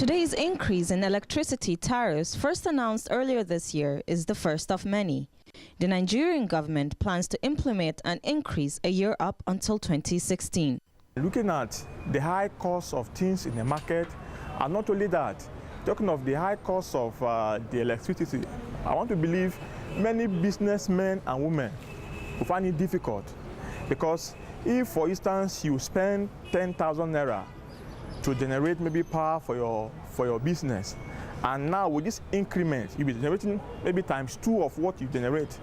Today's increase in electricity tariffs, first announced earlier this year, is the first of many. The Nigerian government plans to implement an increase a year up until 2016. Looking at the high cost of things in the market, and not only that, talking of the high cost of the electricity, I want to believe many businessmen and women will find it difficult, because if, for instance, you spend 10,000 naira to generate maybe power for your business, and now with this increment you'll be generating maybe ×2 of what you generate.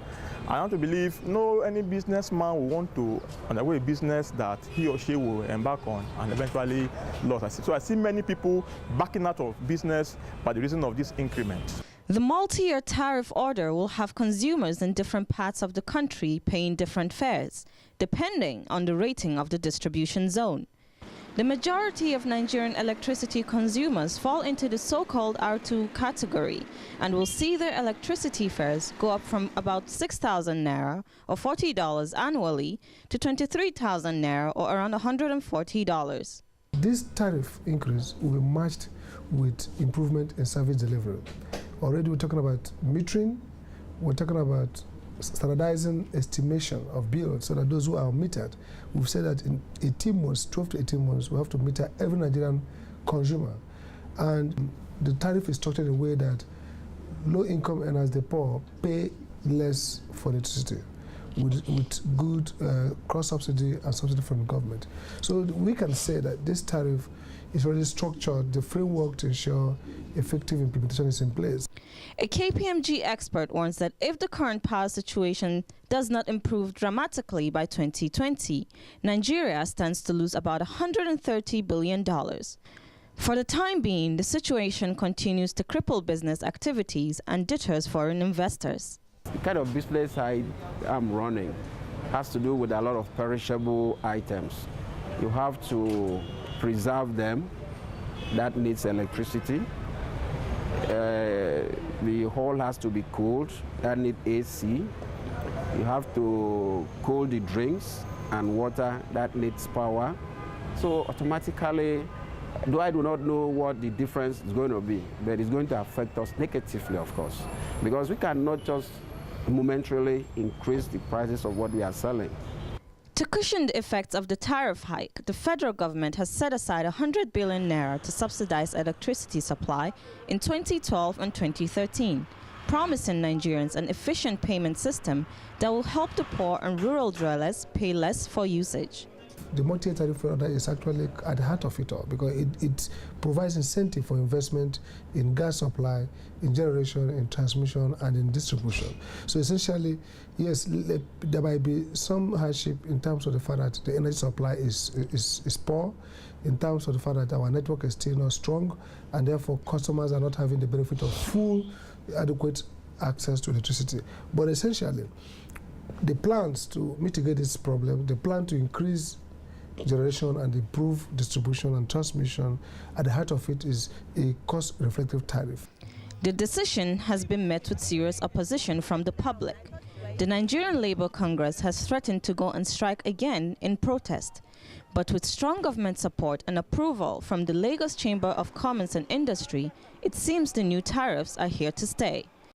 I want to believe any businessman will want to undergo a business that he or she will embark on and eventually lose. So I see many people backing out of business by the reason of this increment. The multi-year tariff order will have consumers in different parts of the country paying different fares, depending on the rating of the distribution zone. The majority of Nigerian electricity consumers fall into the so-called R2 category and will see their electricity fares go up from about 6,000 naira or $40 annually to 23,000 naira or around $140. This tariff increase will be matched with improvement in service delivery. Already we're talking about metering, we're talking about standardizing estimation of bills so that those who are metered, we've said that in 18 months, 12 to 18 months, we have to meter every Nigerian consumer. And the tariff is structured in a way that low-income earners, the poor, pay less for electricity with good cross-subsidy and subsidy from the government. So we can say that this tariff is already structured, the framework to ensure effective implementation is in place. A KPMG expert warns that if the current power situation does not improve dramatically by 2020, Nigeria stands to lose about $130 billion. For the time being, the situation continues to cripple business activities and deters foreign investors. The kind of business I'm running has to do with a lot of perishable items. You have to preserve them. That needs electricity. The hall has to be cooled. That needs AC. You have to cool the drinks and water. That needs power. So automatically, I do not know what the difference is going to be, but it's going to affect us negatively, of course, because we cannot just momentarily increase the prices of what we are selling. To cushion the effects of the tariff hike, the federal government has set aside 100 billion naira to subsidize electricity supply in 2012 and 2013, promising Nigerians an efficient payment system that will help the poor and rural dwellers pay less for usage. The multi-year tariff order is actually at the heart of it all, because it provides incentive for investment in gas supply, in generation, in transmission, and in distribution. So essentially, yes, there might be some hardship in terms of the fact that the energy supply is poor, in terms of the fact that our network is still not strong, and therefore customers are not having the benefit of full, adequate access to electricity. But essentially, the plans to mitigate this problem, the plan to increase generation and improve distribution and transmission, at the heart of it is a cost-reflective tariff. The decision has been met with serious opposition from the public. The Nigerian Labour Congress has threatened to go on strike again in protest. But with strong government support and approval from the Lagos Chamber of Commerce and Industry, it seems the new tariffs are here to stay.